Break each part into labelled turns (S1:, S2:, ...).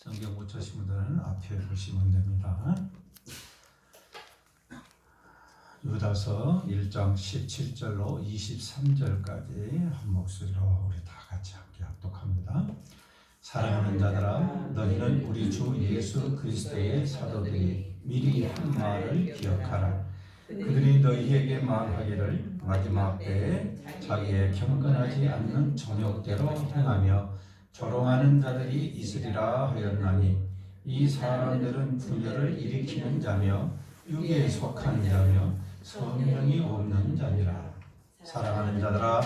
S1: 성경 못 찾으신 분들은 앞에 보시면 됩니다. 유다서 1장 17절로 23절까지 한 목소리로 우리 다 같이 함께 합독합니다. 사랑하는 자들아, 너희는 우리 주 예수 그리스도의 사도들이 미리 한 말을 기억하라. 그들이 너희에게 말하기를 마지막 때에 자기의 경건하지 않는 정욕대로 행하며 조롱하는 자들이 있으리라 하였나니, 이 사람들은 분열을 일으키는 자며 육에 속한 자며 성령이 없는 자니라. 사랑하는 자들아,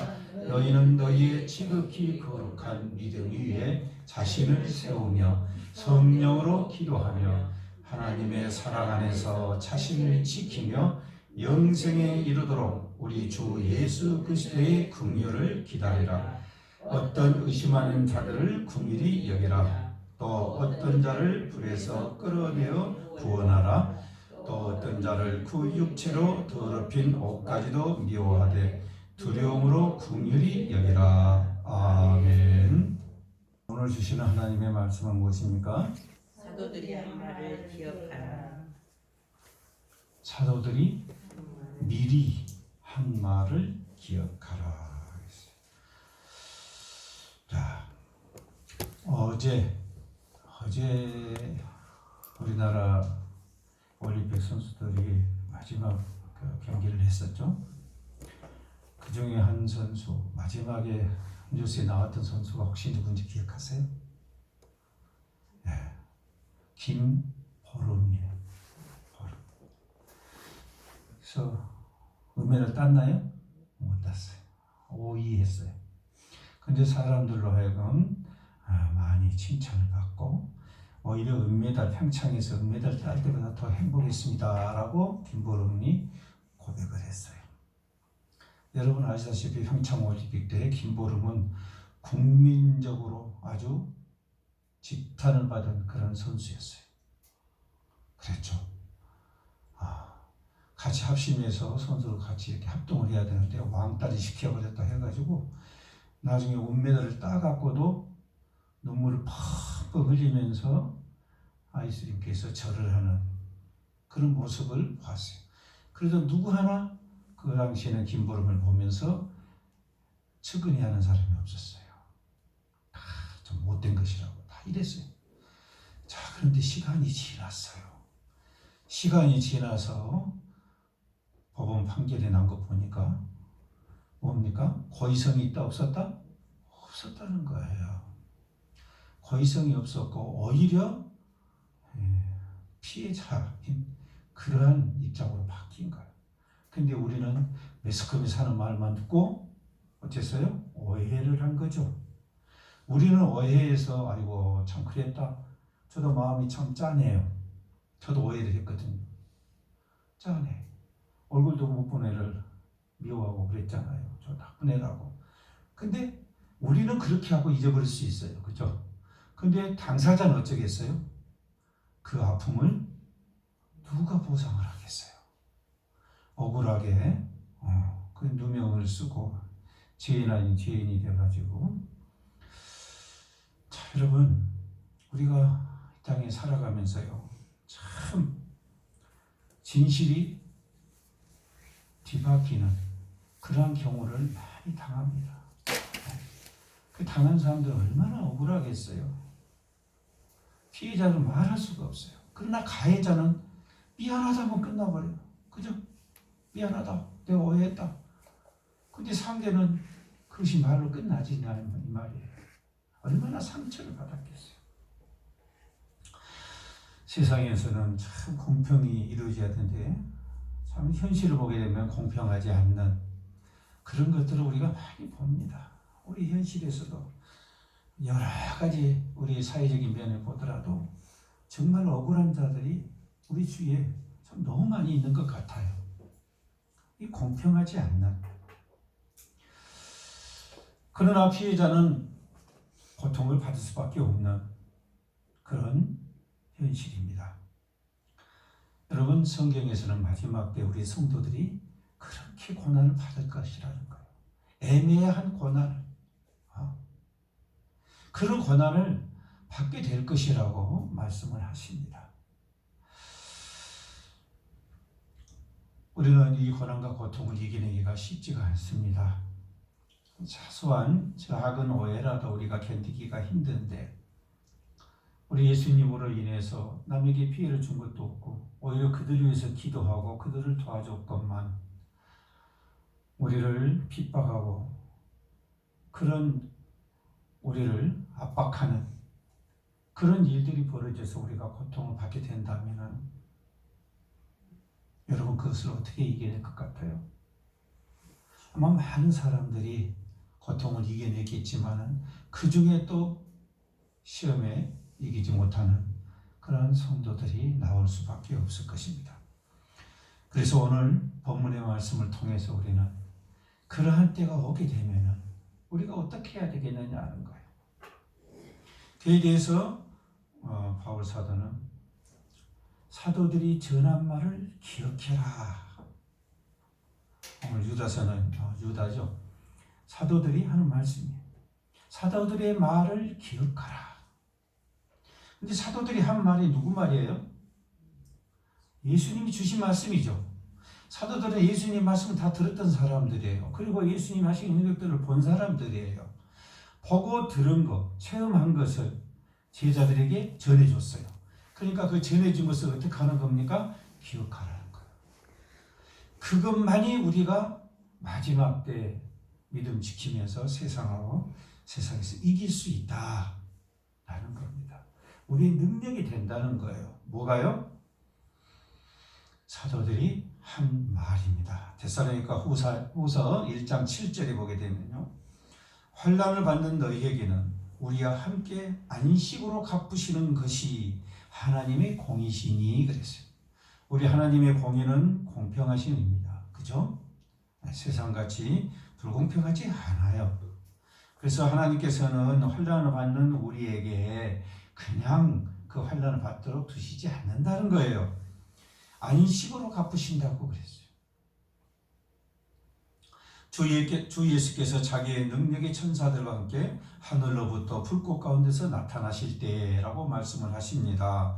S1: 너희는 너희의 지극히 거룩한 믿음 위에 자신을 세우며 성령으로 기도하며 하나님의 사랑 안에서 자신을 지키며 영생에 이르도록 우리 주 예수 그리스도의 긍휼을 기다리라. 어떤 의심하는 자들을 긍휼히 여기라. 또 어떤 자를 불에서 끌어내어 구원하라. 또 어떤 자를 그 육체로 더럽힌 옷까지도 미워하되 두려움으로 긍휼히 여기라. 아멘. 오늘 주시는 하나님의 말씀은 무엇입니까?
S2: 사도들이 한 말을 기억하라.
S1: 사도들이 미리 한 말을 기억하라. 자, 어제 우리나라 올림픽 선수들이 마지막 경기를 했었죠. 그 중에 한 선수, 마지막에 뉴스에 나왔던 선수가 혹시 누군지 기억하세요? 네, 김보름이에요. 보름. 그래서 은메달 땄나요? 못 땄어요. 5위 했어요. 근데 사람들로 하여금 많이 칭찬을 받고, 오히려 은메달, 평창에서 은메달 딸 때보다 더 행복했습니다 라고 김보름이 고백을 했어요. 여러분 아시다시피 평창 올림픽 때 김보름은 국민적으로 아주 지탄을 받은 그런 선수였어요. 그랬죠. 같이 합심해서 선수를 같이 이렇게 합동을 해야 되는데 왕따를 시켜버렸다 해가지고 나중에 은메달을 따갖고도 눈물을 펑펑 흘리면서 아이스링크에서 절을 하는 그런 모습을 봤어요. 그래도 누구 하나 그 당시에는 김보름을 보면서 측은히하는 사람이 없었어요. 다 좀 못된 것이라고 다 이랬어요. 자, 그런데 시간이 지났어요. 시간이 지나서 법원 판결이 난 거 보니까 뭡니까? 고의성이 있다 없었다? 없었다는 거예요. 고의성이 없었고 오히려 피해자인 그러한 입장으로 바뀐 거예요. 근데 우리는 매스컴이 사는 말만 듣고 어땠어요? 오해를 한 거죠. 우리는 오해해서 아이고 참 그랬다. 저도 마음이 참 짠해요. 저도 오해를 했거든요. 짠해. 얼굴도 못 본 애를 미워하고 그랬잖아요. 저 나쁜 애라고. 근데 우리는 그렇게 하고 잊어버릴 수 있어요. 그죠? 근데 당사자는 어쩌겠어요? 그 아픔을 누가 보상을 하겠어요? 억울하게 그 누명을 쓰고 죄인 아닌 죄인이 돼가지고. 자, 여러분 우리가 이 땅에 살아가면서요 참 진실이 뒤바뀌는 그러한 경우를 많이 당합니다. 그 당한 사람들은 얼마나 억울하겠어요. 피해자는 말할 수가 없어요. 그러나 가해자는 미안하다고 끝나버려요. 그죠? 미안하다. 내가 오해했다. 근데 상대는 그것이 말로 끝나지 않는 이 말이에요. 얼마나 상처를 받았겠어요. 세상에서는 참 공평이 이루어져야 되는데 참 현실을 보게 되면 공평하지 않는 그런 것들을 우리가 많이 봅니다. 우리 현실에서도 여러 가지 우리 사회적인 면을 보더라도 정말 억울한 자들이 우리 주위에 참 너무 많이 있는 것 같아요. 이 공평하지 않는. 그러나 피해자는 고통을 받을 수밖에 없는 그런 현실입니다. 여러분 성경에서는 마지막 때 우리 성도들이 그렇게 고난을 받을 것이라는 거예요. 애매한 고난을. 그런 고난을 받게 될 것이라고 말씀을 하십니다. 우리는 이 고난과 고통을 이기내기가 쉽지가 않습니다. 사소한 작은 오해라도 우리가 견디기가 힘든데 우리 예수님으로 인해서 남에게 피해를 준 것도 없고 오히려 그들을 위해서 기도하고 그들을 도와줬건만 우리를 핍박하고 그런 우리를 압박하는 그런 일들이 벌어져서 우리가 고통을 받게 된다면 여러분 그것을 어떻게 이겨낼 것 같아요? 아마 많은 사람들이 고통을 이겨내겠지만 그 중에 또 시험에 이기지 못하는 그런 성도들이 나올 수밖에 없을 것입니다. 그래서 오늘 본문의 말씀을 통해서 우리는 그러한 때가 오게 되면 우리가 어떻게 해야 되겠느냐는 거예요. 그에 대해서 바울 사도는 사도들이 전한 말을 기억해라. 오늘 유다서는 유다죠. 사도들이 하는 말씀이에요. 사도들의 말을 기억하라. 근데 사도들이 한 말이 누구 말이에요? 예수님이 주신 말씀이죠. 사도들은 예수님 말씀을 다 들었던 사람들이에요. 그리고 예수님 하신 능력들을 본 사람들이에요. 보고 들은 것, 체험한 것을 제자들에게 전해줬어요. 그러니까 그 전해준 것을 어떻게 하는 겁니까? 기억하라는 거예요. 그것만이 우리가 마지막 때 믿음 지키면서 세상에서 이길 수 있다라는 겁니다. 우리의 능력이 된다는 거예요. 뭐가요? 사도들이 한 말입니다. 데살로니가 후서 1장 7절에 보게 되면요. 환난을 받는 너희에게는 우리와 함께 안식으로 갚으시는 것이 하나님의 공이시니 그랬어요. 우리 하나님의 공의는 공평하신 입니다. 그죠? 세상같이 불공평하지 않아요. 그래서 하나님께서는 환난을 받는 우리에게 그냥 그 환난을 받도록 두시지 않는다는 거예요. 안식으로 갚으신다고 그랬어요. 주 예수께서 자기의 능력의 천사들과 함께 하늘로부터 불꽃 가운데서 나타나실 때라고 말씀을 하십니다.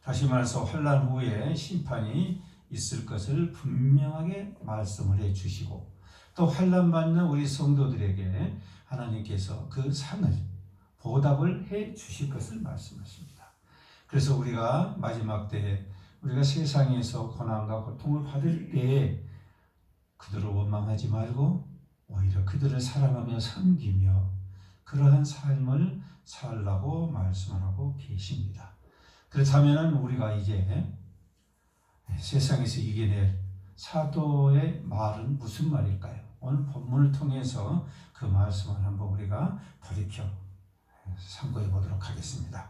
S1: 다시 말해서 환난 후에 심판이 있을 것을 분명하게 말씀을 해주시고 또 환난 받는 우리 성도들에게 하나님께서 그 상을 보답을 해 주실 것을 말씀하십니다. 그래서 우리가 마지막 때에 우리가 세상에서 고난과 고통을 받을 때에 그들을 원망하지 말고 오히려 그들을 사랑하며 섬기며 그러한 삶을 살라고 말씀을 하고 계십니다. 그렇다면 우리가 이제 세상에서 이겨낼 사도의 말은 무슨 말일까요? 오늘 본문을 통해서 그 말씀을 한번 우리가 돌이켜 참고해 보도록 하겠습니다.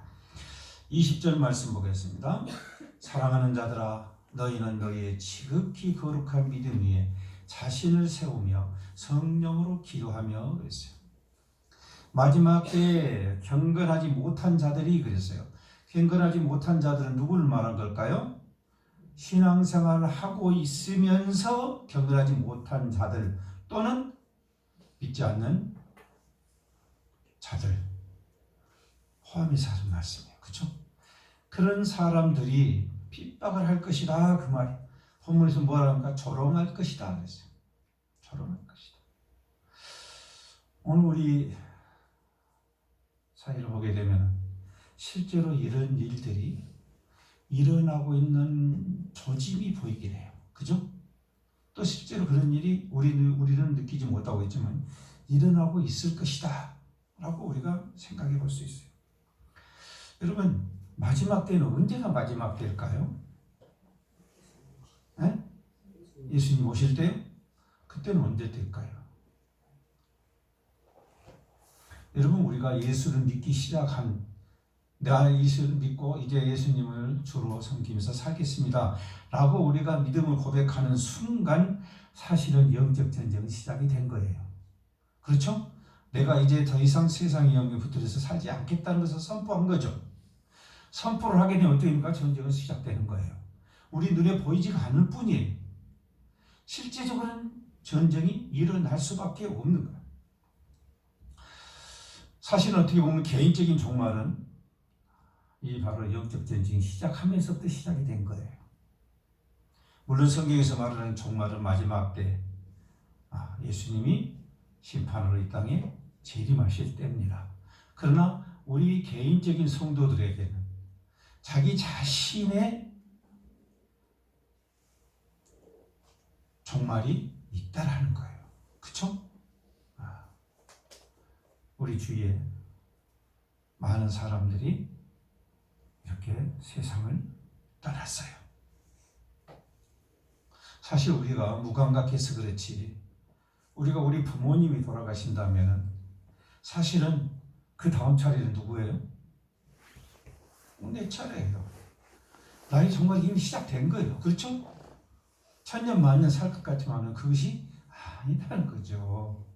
S1: 20절 말씀 보겠습니다. 사랑하는 자들아 너희는 너희의 지극히 거룩한 믿음 위에 자신을 세우며 성령으로 기도하며 그랬어요. 마지막 때에 경건하지 못한 자들이 그랬어요. 경건하지 못한 자들은 누구를 말한 걸까요? 신앙생활을 하고 있으면서 경건하지 못한 자들 또는 믿지 않는 자들 포함해서 하는 말씀이에요. 그렇죠? 그런 사람들이 핍박을 할 것이다 그 말이에요. 본문에서 뭐라 합니까? 조롱할 것이다 그랬어요. 조롱할 것이다. 오늘 우리 사회를 보게 되면 실제로 이런 일들이 일어나고 있는 조짐이 보이긴 해요. 그죠? 또 실제로 그런 일이 우리는 느끼지 못하고 있지만 일어나고 있을 것이다 라고 우리가 생각해 볼 수 있어요. 여러분 마지막 때는 언제가 마지막 때일까요? 네? 예수님 오실 때요? 그때는 언제 때일까요? 여러분 우리가 예수를 믿기 시작한 내가 예수를 믿고 이제 예수님을 주로 섬기면서 살겠습니다 라고 우리가 믿음을 고백하는 순간 사실은 영적 전쟁이 시작이 된 거예요. 그렇죠? 내가 이제 더 이상 세상의 영에 붙들려서 살지 않겠다는 것을 선포한 거죠. 선포를 하게 되면 어떻게입니까? 전쟁은 시작되는 거예요. 우리 눈에 보이지가 않을 뿐이에요. 실제적으로는 전쟁이 일어날 수밖에 없는 거예요. 사실은 어떻게 보면 개인적인 종말은 이 바로 영적 전쟁이 시작하면서부터 시작이 된 거예요. 물론 성경에서 말하는 종말은 마지막 때 예수님이 심판으로 이 땅에 재림하실 때입니다. 그러나 우리 개인적인 성도들에게는 자기 자신의 종말이 있다라는 거예요. 그렇죠? 우리 주위에 많은 사람들이 이렇게 세상을 떠났어요. 사실 우리가 무감각해서 그렇지, 우리가 우리 부모님이 돌아가신다면 사실은 그 다음 차례는 누구예요? 내 차례예요. 나의 정말 이미 시작된 거예요. 그렇죠? 천년 만년 살 것 같지만 그것이 아니다는 거죠.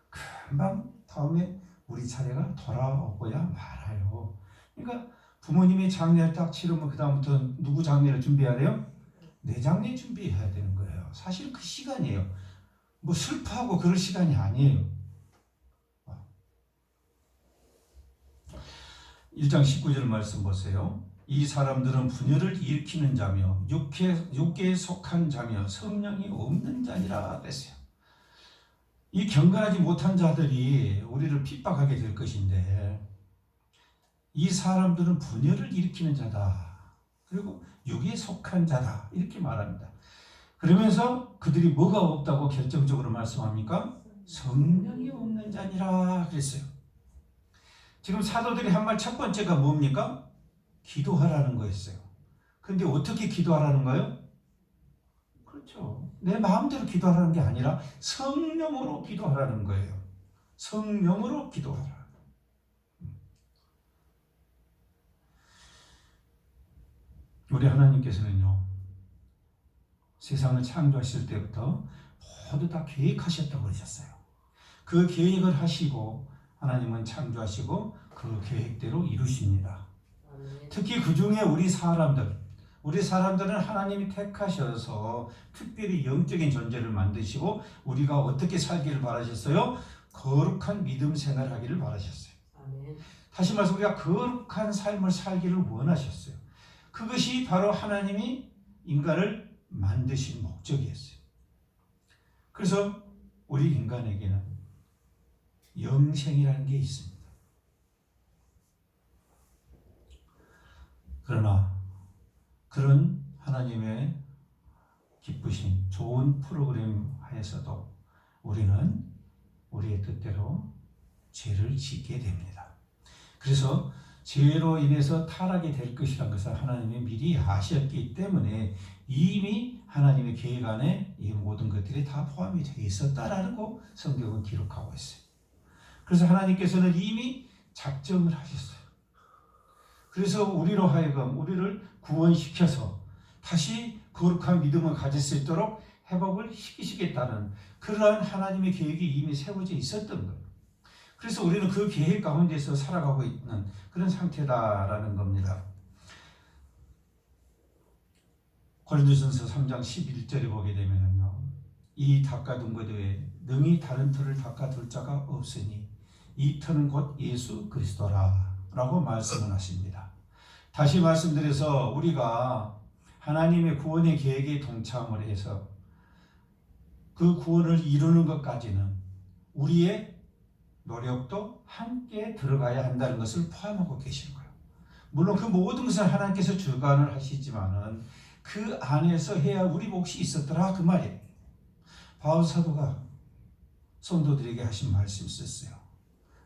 S1: 금방 다음에 우리 차례가 돌아오고야 말아요. 그러니까 부모님의 장례를 딱 치르면 그 다음부터 누구 장례를 준비해야 돼요? 내 장례 준비해야 되는 거예요. 사실 그 시간이에요. 뭐 슬퍼하고 그럴 시간이 아니에요. 1장 19절 말씀 보세요. 이 사람들은 분열을 일으키는 자며 육계에 속한 자며 성령이 없는 자니라 그랬어요. 이 경건하지 못한 자들이 우리를 핍박하게 될 것인데, 이 사람들은 분열을 일으키는 자다. 그리고 육에 속한 자다. 이렇게 말합니다. 그러면서 그들이 뭐가 없다고 결정적으로 말씀합니까? 성령이 없는 자니라 그랬어요. 지금 사도들이 한 말 첫 번째가 뭡니까? 기도하라는 거였어요. 근데 어떻게 기도하라는 거예요? 그렇죠. 내 마음대로 기도하라는 게 아니라 성령으로 기도하라는 거예요. 성령으로 기도하라. 우리 하나님께서는요, 세상을 창조하실 때부터 모두 다 계획하셨다고 그러셨어요. 그 계획을 하시고 하나님은 창조하시고 그 계획대로 이루십니다. 특히 그 중에 우리 사람들은 하나님이 택하셔서 특별히 영적인 존재를 만드시고 우리가 어떻게 살기를 바라셨어요? 거룩한 믿음 생활을 하기를 바라셨어요. 다시 말해서 우리가 거룩한 삶을 살기를 원하셨어요. 그것이 바로 하나님이 인간을 만드신 목적이었어요. 그래서 우리 인간에게는 영생이라는 게 있습니다. 그러나 그런 하나님의 기쁘신 좋은 프로그램 하에서도 우리는 우리의 뜻대로 죄를 짓게 됩니다. 그래서 죄로 인해서 타락이 될 것이라는 것을 하나님이 미리 아셨기 때문에 이미 하나님의 계획 안에 이 모든 것들이 다 포함이 되어 있었다라고 성경은 기록하고 있어요. 그래서 하나님께서는 이미 작정을 하셨어요. 그래서 우리로 하여금 우리를 구원시켜서 다시 거룩한 믿음을 가질 수 있도록 회복을 시키시겠다는 그러한 하나님의 계획이 이미 세워져 있었던 거예요. 그래서 우리는 그 계획 가운데서 살아가고 있는 그런 상태다라는 겁니다. 고린도전서 3장 11절에 보게 되면요, 이 닦아둔 것 외에 능히 다른 터를 닦아둘 자가 없으니 이 터는 곧 예수 그리스도라 라고 말씀을 하십니다. 다시 말씀드려서 우리가 하나님의 구원의 계획에 동참을 해서 그 구원을 이루는 것까지는 우리의 노력도 함께 들어가야 한다는 것을 포함하고 계시는 거예요. 물론 그 모든 것을 하나님께서 주관을 하시지만은 그 안에서 해야 우리 몫이 있었더라 그 말이에요. 바울 사도가 성도들에게 하신 말씀이 있었어요.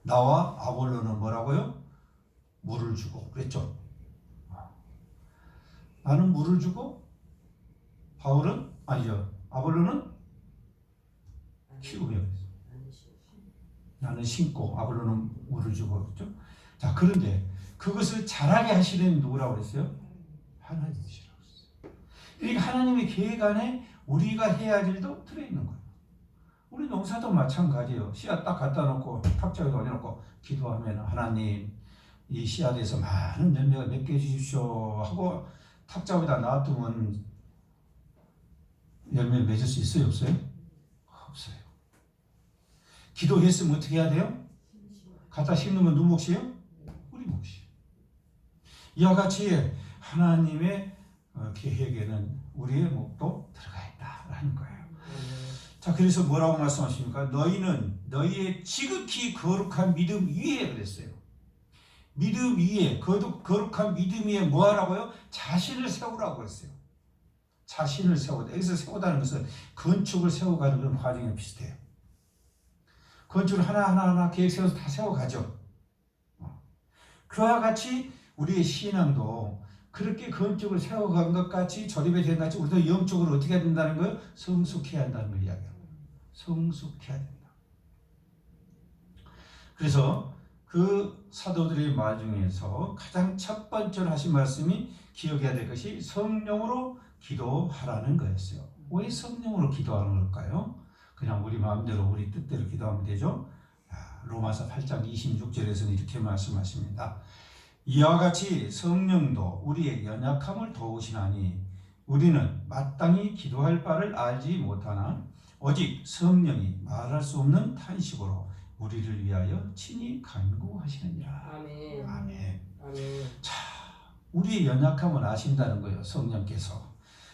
S1: 나와 아볼로는 뭐라고요? 물을 주고 그랬죠. 나는 물을 주고 아볼로는 키우며 나는 심고 아볼로는 물을 주고 그랬죠. 자, 그런데 그것을 잘하게 하시는 누구라고 그랬어요? 하나님이시라고 그랬어요. 그러니까 하나님의 계획 안에 우리가 해야 할 일도 들어있는 거예요. 우리 농사도 마찬가지예요. 씨앗 딱 갖다 놓고 탁자에 올려놓고 기도하면 하나님 이 씨앗에서 많은 열매가 맺게 해주십시오 하고 탁자 위에다 놔두면 열매를 맺을 수 있어요? 없어요? 없어요. 기도했으면 어떻게 해야 돼요? 갖다 심으면 누구 몫이에요? 우리 몫이에요. 이와 같이 하나님의 계획에는 우리의 목도 들어가 있다라는 거예요. 자, 그래서 뭐라고 말씀하십니까? 너희는 너희의 지극히 거룩한 믿음 위에 그랬어요. 믿음 위에, 거룩한 믿음 위에 뭐 하라고요? 자신을 세우라고 했어요. 자신을 세우다. 여기서 세우다는 것은 건축을 세워가는 그런 과정에 비슷해요. 건축을 하나하나 계획 세워서 다 세워가죠. 그와 같이 우리의 신앙도 그렇게 건축을 세워간 것 같이 조립이 된 것 같이 우리도 영적으로 어떻게 해야 된다는 거예요? 성숙해야 한다는 걸 이야기해요. 성숙해야 된다. 그래서 그 사도들의 말 중에서 가장 첫 번째로 하신 말씀이 기억해야 될 것이 성령으로 기도하라는 거였어요. 왜 성령으로 기도하는 걸까요? 그냥 우리 마음대로 우리 뜻대로 기도하면 되죠. 로마서 8장 26절에서는 이렇게 말씀하십니다. 이와 같이 성령도 우리의 연약함을 도우시나니 우리는 마땅히 기도할 바를 알지 못하나 오직 성령이 말할 수 없는 탄식으로 우리를 위하여 친히 간구하시느니라.
S2: 아멘.
S1: 아멘.
S2: 아멘.
S1: 자, 우리의 연약함을 아신다는 거예요, 성령께서.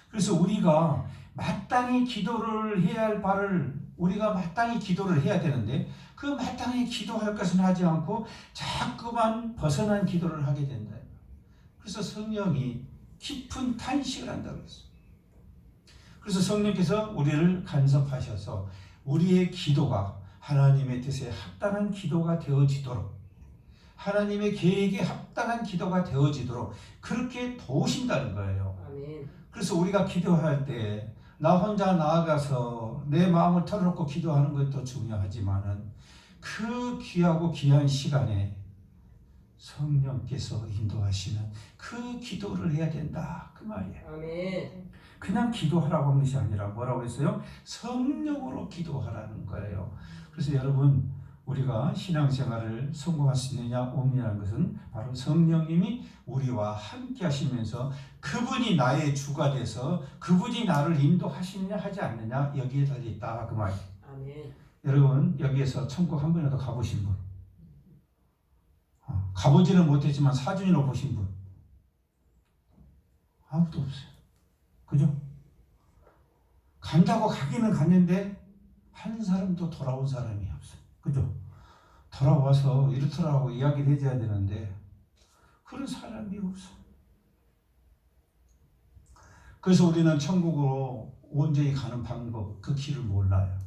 S1: 그래서 우리가 마땅히 기도를 해야 할 바를 우리가 마땅히 기도를 해야 되는데 그 마땅히 기도할 것은 하지 않고 자꾸만 벗어난 기도를 하게 된다. 그래서 성령이 깊은 탄식을 한다고 했어요. 그래서 성령께서 우리를 간섭하셔서 우리의 기도가 하나님의 뜻에 합당한 기도가 되어지도록 하나님의 계획에 합당한 기도가 되어지도록 그렇게 도우신다는 거예요.
S2: 아멘.
S1: 그래서 우리가 기도할 때 나 혼자 나아가서 내 마음을 털어놓고 기도하는 것도 중요하지만은 그 귀하고 귀한 시간에 성령께서 인도하시는 그 기도를 해야 된다 그 말이에요.
S2: 아멘.
S1: 그냥 기도하라고 한 것이 아니라 뭐라고 했어요? 성령으로 기도하라는 거예요. 그래서 여러분 우리가 신앙생활을 성공할 수 있느냐 없느냐는 것은 바로 성령님이 우리와 함께 하시면서 그분이 나의 주가 돼서 그분이 나를 인도하시느냐 하지 않느냐 여기에 달려있다 그 말이에요.
S2: 아멘.
S1: 여러분 여기에서 천국 한 번이라도 가보신 분 가보지는 못했지만 사진으로 보신 분 아무도 없어요. 그죠? 간다고 가기는 갔는데 한 사람도 돌아온 사람이 없어요. 그죠? 돌아와서 이렇더라고 이야기를 해줘야 되는데 그런 사람이 없어. 그래서 우리는 천국으로 온전히 가는 방법 그 길을 몰라요.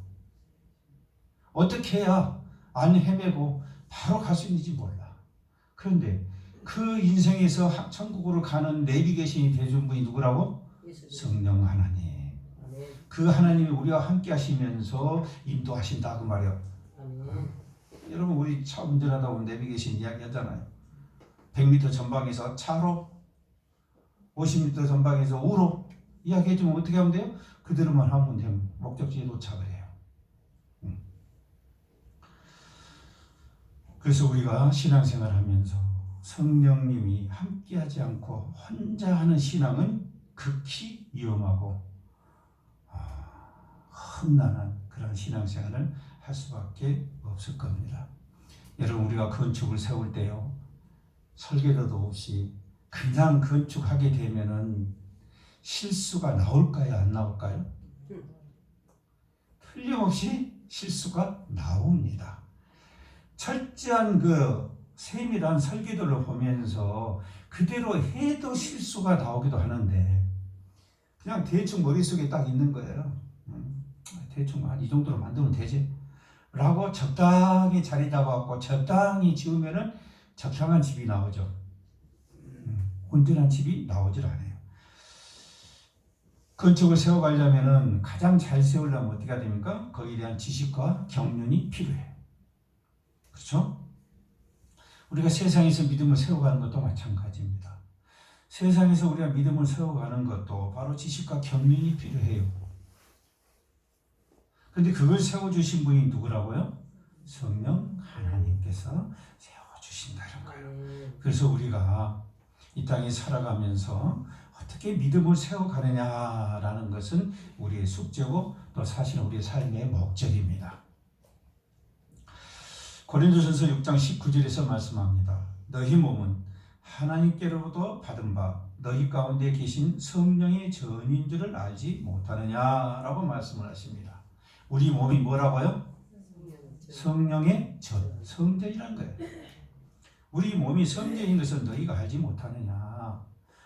S1: 어떻게 해야 안 헤매고 바로 갈 수 있는지 몰라. 그런데 그 인생에서 천국으로 가는 내비게이션이 되준 분이 누구라고? 성령 하나님.
S2: 아멘.
S1: 그 하나님이 우리와 함께 하시면서 인도하신다 그 말이에요.
S2: 아멘.
S1: 여러분 우리 차 운전하다 보면 내비게이션 이야기 하잖아요. 100m 전방에서 차로 50m 전방에서 우로 이야기해주면 어떻게 하면 돼요? 그대로만 하면 돼요. 목적지에 도착을 해요. 그래서 우리가 신앙생활 하면서 성령님이 함께하지 않고 혼자 하는 신앙은 극히 위험하고 험난한 그런 신앙생활을 할 수밖에 없을 겁니다. 여러분 우리가 건축을 세울 때요 설계도도 없이 그냥 건축하게 되면은 실수가 나올까요 안 나올까요? 틀림없이 실수가 나옵니다. 철저한 그 세밀한 설계도를 보면서 그대로 해도 실수가 나오기도 하는데 그냥 대충 머릿속에 딱 있는 거예요. 대충 한 이 정도로 만들면 되지 라고 적당히 자리 잡아갖고 적당히 지으면은 적당한 집이 나오죠. 온전한 집이 나오질 않아요. 건축을 세워가려면은 가장 잘 세우려면 어떻게 해야 됩니까? 거기에 대한 지식과 경륜이 필요해요. 그렇죠? 우리가 세상에서 믿음을 세워가는 것도 마찬가지입니다. 세상에서 우리가 믿음을 세워가는 것도 바로 지식과 경륜이 필요해요. 그런데 그걸 세워주신 분이 누구라고요? 성령 하나님께서 세워주신다는 거예요. 그래서 우리가 이 땅에 살아가면서 어떻게 믿음을 세워가느냐라는 것은 우리의 숙제고 또 사실은 우리의 삶의 목적입니다. 고린도전서 6장 19절에서 말씀합니다. 너희 몸은 하나님께로부터 받은 바 너희 가운데 계신 성령의 전인 줄을 알지 못하느냐라고 말씀을 하십니다. 우리 몸이 뭐라고요? 성령의 전, 성전이란 거예요. 우리 몸이 성전인 것을 너희가 알지 못하느냐.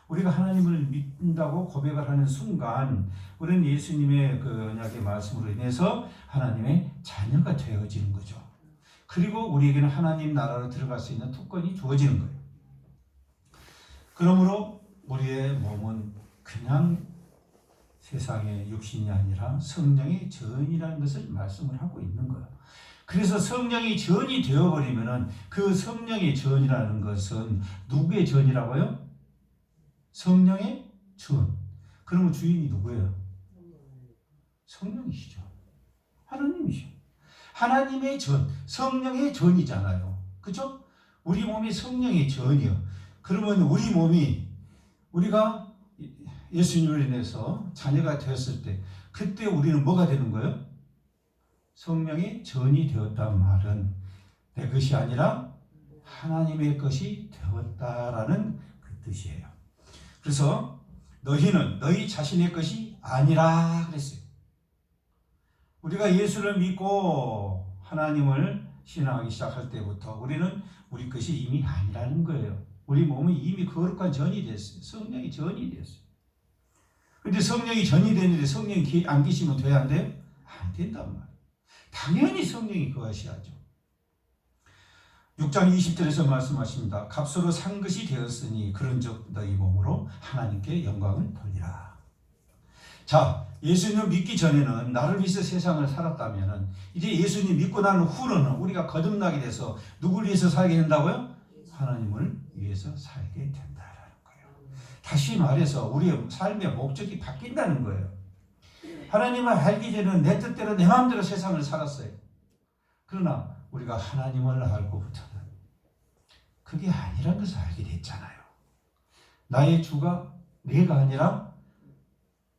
S1: 우리가 하나님을 믿는다고 고백을 하는 순간 우리는 예수님의 그 언약의 말씀으로 인해서 하나님의 자녀가 되어지는 거죠. 그리고 우리에게는 하나님 나라로 들어갈 수 있는 특권이 주어지는 거예요. 그러므로 우리의 몸은 그냥 세상의 육신이 아니라 성령의 전이라는 것을 말씀을 하고 있는 거예요. 그래서 성령이 전이 되어버리면은 그 성령의 전이라는 것은 누구의 전이라고요? 성령의 전. 그러면 주인이 누구예요? 성령이시죠. 하나님이시죠. 하나님의 전, 성령의 전이잖아요. 그렇죠? 우리 몸이 성령의 전이요. 그러면 우리 몸이 우리가 예수님을 인해서 자녀가 되었을 때 그때 우리는 뭐가 되는 거예요? 성령의 전이 되었단 말은 내 것이 아니라 하나님의 것이 되었다라는 그 뜻이에요. 그래서 너희는 너희 자신의 것이 아니라 그랬어요. 우리가 예수를 믿고 하나님을 신앙하기 시작할 때부터 우리는 우리 것이 이미 아니라는 거예요. 우리 몸은 이미 거룩한 전이 됐어요. 성령이 전이 됐어요. 그런데 성령이 전이 되는데 성령이 안 계시면 돼야 안 돼요? 안 된단 말이에요. 당연히 성령이 거하셔야죠. 6장 20절에서 말씀하십니다. 값으로 산 것이 되었으니 그런즉 너희 몸으로 하나님께 영광을 돌리라. 자, 예수님 믿기 전에는 나를 위해서 세상을 살았다면 이제 예수님 믿고 난 후로는 우리가 거듭나게 돼서 누구를 위해서 살게 된다고요? 하나님을 위해서 살게 된다라는 거예요. 다시 말해서 우리의 삶의 목적이 바뀐다는 거예요. 하나님을 알기 전에는 내 뜻대로 내 마음대로 세상을 살았어요. 그러나 우리가 하나님을 알고부터는 그게 아니란 것을 알게 됐잖아요. 나의 주가 내가 아니라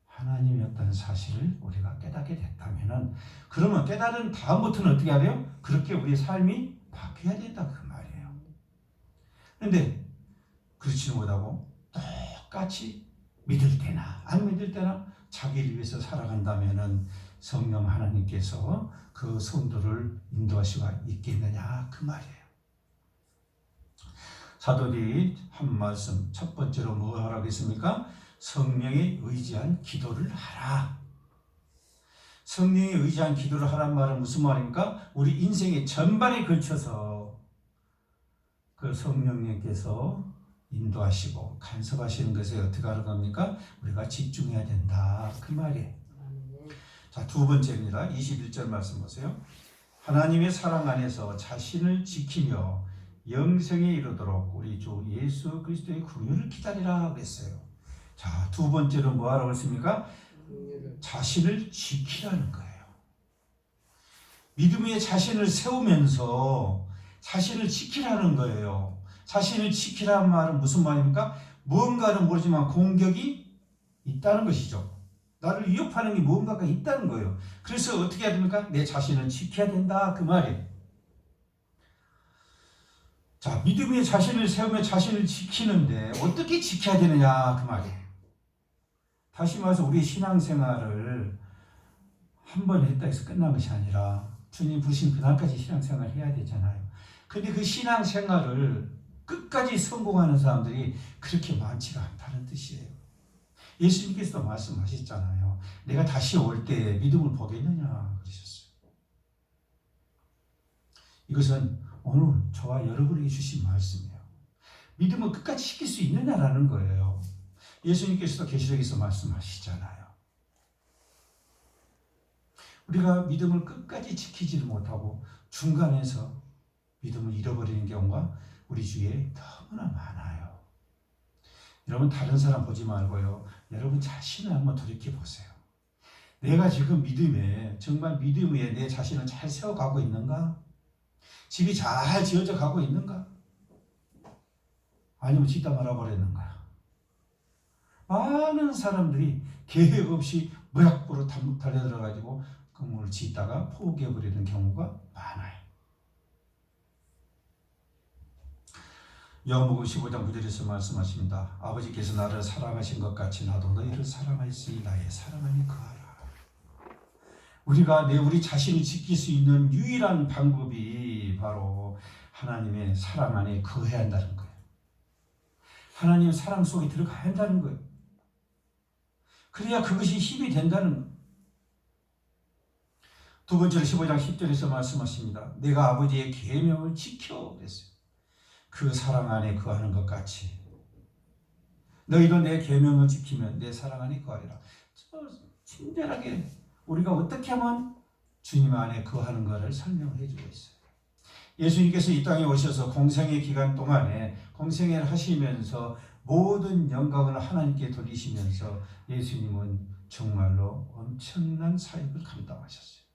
S1: 하나님이었다는 사실을 우리가 깨닫게 됐다면은 그러면 깨달은 다음부터는 어떻게 해야 돼요? 그렇게 우리의 삶이 바뀌어야 된다 그 말이에요. 그런데 그렇지 못하고 똑같이 믿을 때나 안 믿을 때나 자기를 위해서 살아간다면은 성령 하나님께서 그 성도를 인도할 수가 있겠느냐 그 말이에요. 사도들이 한 말씀 첫 번째로 뭐 하라고 했습니까? 성령에 의지한 기도를 하라. 성령에 의지한 기도를 하란 말은 무슨 말입니까? 우리 인생의 전반에 걸쳐서 그 성령님께서 인도하시고 간섭하시는 것에 어떻게 하는 겁니까? 우리가 집중해야 된다 그 말이에요. 자, 두 번째입니다. 21절 말씀 보세요. 하나님의 사랑 안에서 자신을 지키며 영생에 이르도록 우리 주 예수 그리스도의 긍휼을 기다리라 그랬어요. 자, 두 번째로 뭐 하라고 했습니까? 자신을 지키라는 거예요. 믿음의 자신을 세우면서 자신을 지키라는 거예요. 자신을 지키라는 말은 무슨 말입니까? 뭔가는 모르지만 공격이 있다는 것이죠. 나를 위협하는 게 뭔가가 있다는 거예요. 그래서 어떻게 해야 됩니까? 내 자신을 지켜야 된다 그 말이에요. 자, 믿음의 자신을 세우며 자신을 지키는데 어떻게 지켜야 되느냐 그 말이에요. 다시 말해서 우리의 신앙생활을 한 번 했다 해서 끝난 것이 아니라 주님 부르신 그날까지 신앙생활을 해야 되잖아요. 근데 그 신앙생활을 끝까지 성공하는 사람들이 그렇게 많지가 않다는 뜻이에요. 예수님께서도 말씀하셨잖아요. 내가 다시 올 때 믿음을 보겠느냐 그러셨어요. 이것은 오늘 저와 여러분에게 주신 말씀이에요. 믿음을 끝까지 지킬 수 있느냐라는 거예요. 예수님께서도 계시록에서 말씀하시잖아요. 우리가 믿음을 끝까지 지키지를 못하고 중간에서 믿음을 잃어버리는 경우가 우리 주위에 너무나 많아요. 여러분 다른 사람 보지 말고요. 여러분 자신을 한번 돌이켜 보세요. 내가 지금 믿음에 정말 믿음 위에 내 자신을 잘 세워가고 있는가? 집이 잘 지어져 가고 있는가? 아니면 짓다 말아버렸는가? 많은 사람들이 계획 없이 무락부로 달려들어가지고 건물을 짓다가 포기해버리는 경우가 많아요. 요한복음 15장 9절에서 말씀하십니다. 아버지께서 나를 사랑하신 것 같이 나도 너희를 사랑하였으니 나의 사랑 안에 거하라. 우리가 우리 자신을 지킬 수 있는 유일한 방법이 바로 하나님의 사랑 안에 거해야 한다는 거예요. 하나님의 사랑 속에 들어가야 한다는 거예요. 그래야 그것이 힘이 된다는 거예요. 두 번째로 15장 10절에서 말씀하십니다. 내가 아버지의 계명을 지켜 그랬어요. 그 사랑 안에 거하는 것 같이 너희도 내 계명을 지키면 내 사랑 안에 거하리라. 친절하게 우리가 어떻게 하면 주님 안에 거하는 것을 설명해 주고 있어요. 예수님께서 이 땅에 오셔서 공생의 기간 동안에 공생애를 하시면서 모든 영광을 하나님께 돌리시면서 예수님은 정말로 엄청난 사역을 감당하셨어요.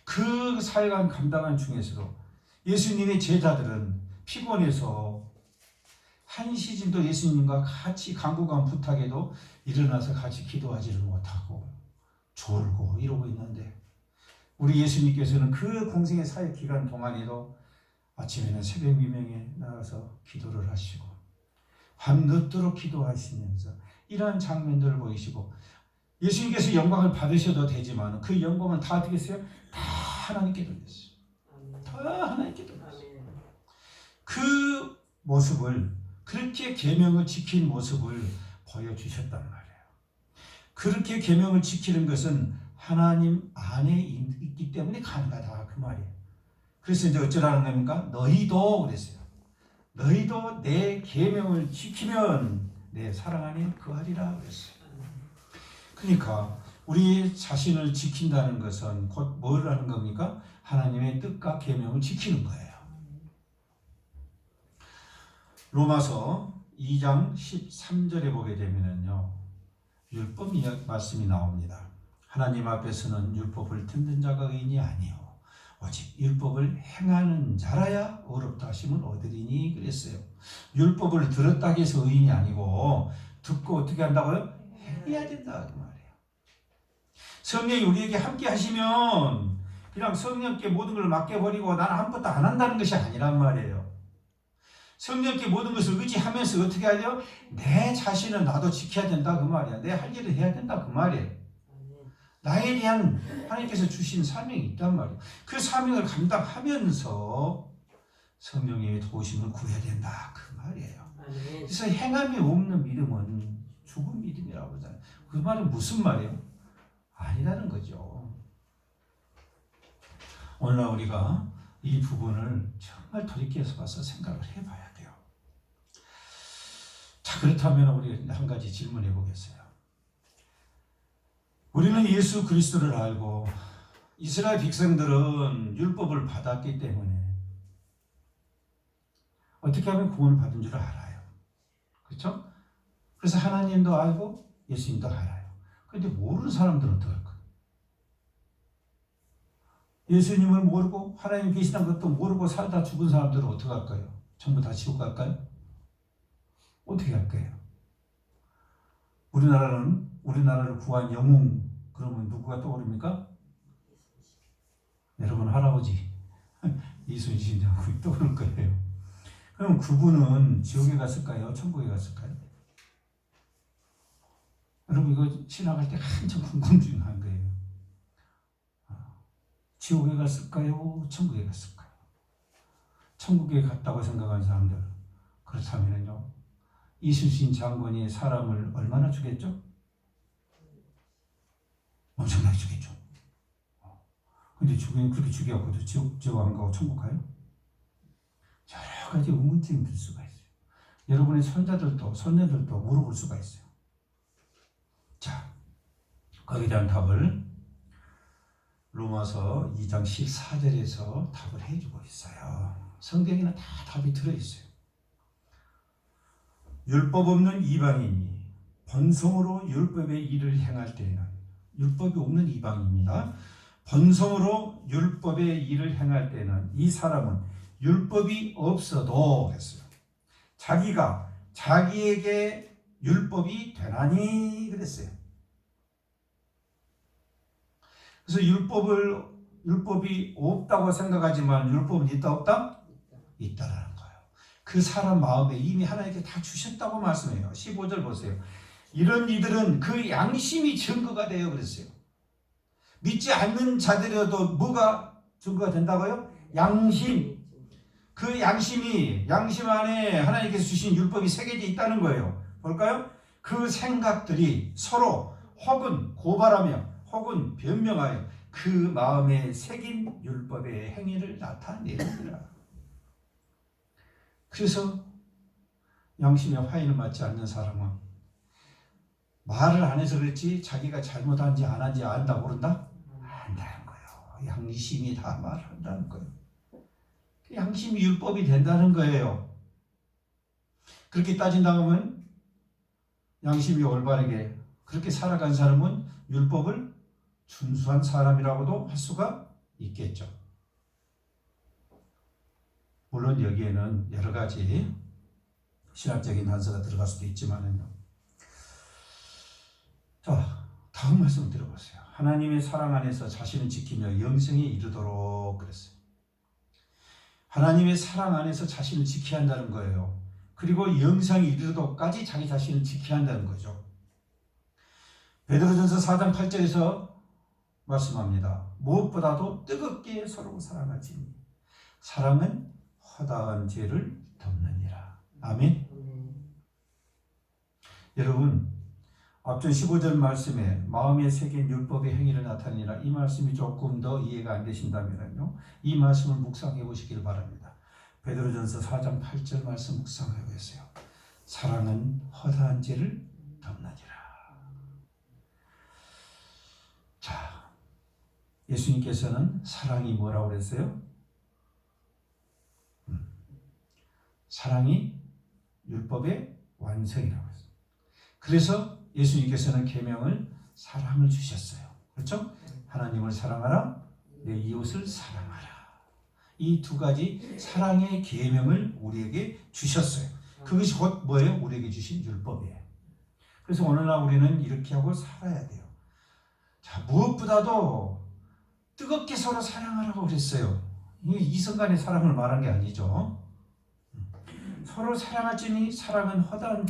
S1: 그 사역을 감당한 중에서도 예수님의 제자들은 피곤해서 한 시즌도 예수님과 같이 간구한 부탁에도 일어나서 같이 기도하지를 못하고 졸고 이러고 있는데 우리 예수님께서는 그 공생의 사역 기간 동안에도 아침에는 새벽 미명에 나가서 기도를 하시고 밤늦도록 기도하시면서 이러한 장면들을 보이시고 예수님께서 영광을 받으셔도 되지만 그 영광은 다 어떻게 했어요? 다 하나님께 돌렸어요. 다 하나님께 돌렸어요. 그 모습을 그렇게 계명을 지킨 모습을 보여주셨단 말이에요. 그렇게 계명을 지키는 것은 하나님 안에 있기 때문에 가능하다 그 말이에요. 그래서 이제 어쩌라는 겁니까? 너희도 그랬어요. 너희도 내 계명을 지키면 내 사랑 안에 거하리라 그랬어요. 그러니까 우리 자신을 지킨다는 것은 곧 뭘 하는 겁니까? 하나님의 뜻과 계명을 지키는 거예요. 로마서 2장 13절에 보게 되면요. 율법 말씀이 나옵니다. 하나님 앞에서는 율법을 듣는 자가 의인이 아니요 오직 율법을 행하는 자라야 의롭다 하심을 얻으리니 그랬어요. 율법을 들었다 해서 의인이 아니고 듣고 어떻게 한다고요? 해야 된다 그 말이에요. 성령이 우리에게 함께 하시면 그냥 성령께 모든 걸 맡겨버리고 나는 아무것도 안 한다는 것이 아니란 말이에요. 성령께 모든 것을 의지하면서 어떻게 하죠? 내 자신은 나도 지켜야 된다 그 말이야. 내 할 일을 해야 된다 그 말이에요. 나에 대한 하나님께서 주신 사명이 있단 말이에요. 그 사명을 감당하면서 성령의 도우심을 구해야 된다 그 말이에요. 그래서 행함이 없는 믿음은 죽은 믿음이라고 하잖아요. 그 말은 무슨 말이에요? 아니라는 거죠. 오늘 우리가 이 부분을 정말 돌이켜서 봐서 생각을 해봐야 돼요. 자, 그렇다면 우리 한 가지 질문해 보겠어요. 우리는 예수 그리스도를 알고 이스라엘 백성들은 율법을 받았기 때문에 어떻게 하면 구원을 받은 줄 알아요. 그렇죠? 그래서 하나님도 알고 예수님도 알아요. 그런데 모르는 사람들은 어떻게 할까요? 예수님을 모르고 하나님 계시다는 것도 모르고 살다 죽은 사람들은 어떻게 할까요? 전부 다 지옥 갈까요? 어떻게 할까요? 우리나라를 구한 영웅 그러면 누구가 떠오릅니까? 여러분 할아버지 이순신 장군이 떠오를 거예요. 그럼 그분은 지옥에 갔을까요? 천국에 갔을까요? 여러분 이거 지나갈 때 한참 궁금증한 거예요. 지옥에 갔을까요? 천국에 갔을까요? 천국에 갔다고 생각하는 사람들 그렇다면요 이순신 장군이 사람을 얼마나 죽였죠? 엄청나게 죽였죠. 근데 그렇게 죽여갖고도 지옥 안 가고 천국 가요? 여러 가지 의문점이 들 수가 있어요. 여러분의 손자들도 손녀들도 물어볼 수가 있어요. 자, 거기에 대한 답을 로마서 2장 14절에서 답을 해주고 있어요. 성경에는 다 답이 들어있어요. 율법 없는 이방인이 번성으로 율법의 일을 행할 때에는 율법이 없는 이방입니다. 번성으로 율법의 일을 행할 때는 이 사람은 율법이 없어도 그랬어요. 자기가 자기에게 율법이 되나니 그랬어요. 그래서 율법이 없다고 생각하지만 율법은 있다 없다? 있다라는 거예요. 그 사람 마음에 이미 하나님께 다 주셨다고 말씀해요. 15절 보세요. 이런 이들은 그 양심이 증거가 되어 그랬어요. 믿지 않는 자들이라도 뭐가 증거가 된다고요? 양심. 그 양심 안에 하나님께서 주신 율법이 새겨져 있다는 거예요. 볼까요? 그 생각들이 서로 혹은 고발하며 혹은 변명하여 그 마음에 새긴 율법의 행위를 나타내느니라. 그래서 양심의 화인을 맞지 않는 사람은 말을 안 해서 그렇지 자기가 잘못한지 안 한지 안다 모른다? 안다는 거예요. 양심이 다 말한다는 거예요. 양심이 율법이 된다는 거예요. 그렇게 따진다면 양심이 올바르게 그렇게 살아간 사람은 율법을 준수한 사람이라고도 할 수가 있겠죠. 물론 여기에는 여러 가지 신학적인 단서가 들어갈 수도 있지만은요. 자, 다음 말씀 들어보세요. 하나님의 사랑 안에서 자신을 지키며 영생에 이르도록 그랬어요. 하나님의 사랑 안에서 자신을 지켜야 한다는 거예요. 그리고 영생에 이르도록까지 자기 자신을 지켜야 한다는 거죠. 베드로전서 4장 8절에서 말씀합니다. 무엇보다도 뜨겁게 서로 사랑하지니 사랑은 허다한 죄를 덮느니라. 아멘. 여러분, 앞전 15절 말씀에 마음에 새긴 율법의 행위를 나타내니라, 이 말씀이 조금 더 이해가 안 되신다면요, 이 말씀을 묵상해 보시길 바랍니다. 베드로전서 4장 8절 말씀 묵상해 보세요. 사랑은 허다한 죄를 덮느니라. 자, 예수님께서는 사랑이 뭐라고 그랬어요? 사랑이 율법의 완성이라고 했어요. 그래서 예수님께서는 계명을 사랑을 주셨어요. 그렇죠? 하나님을 사랑하라, 내 이웃을 사랑하라. 이 두 가지 사랑의 계명을 우리에게 주셨어요. 그것이 곧 뭐예요? 우리에게 주신 율법이에요. 그래서 오늘날 우리는 이렇게 하고 살아야 돼요. 자, 무엇보다도 뜨겁게 서로 사랑하라고 그랬어요. 이게 이성간의 사랑을 말한 게 아니죠. 서로 사랑하지니 사랑은 허다한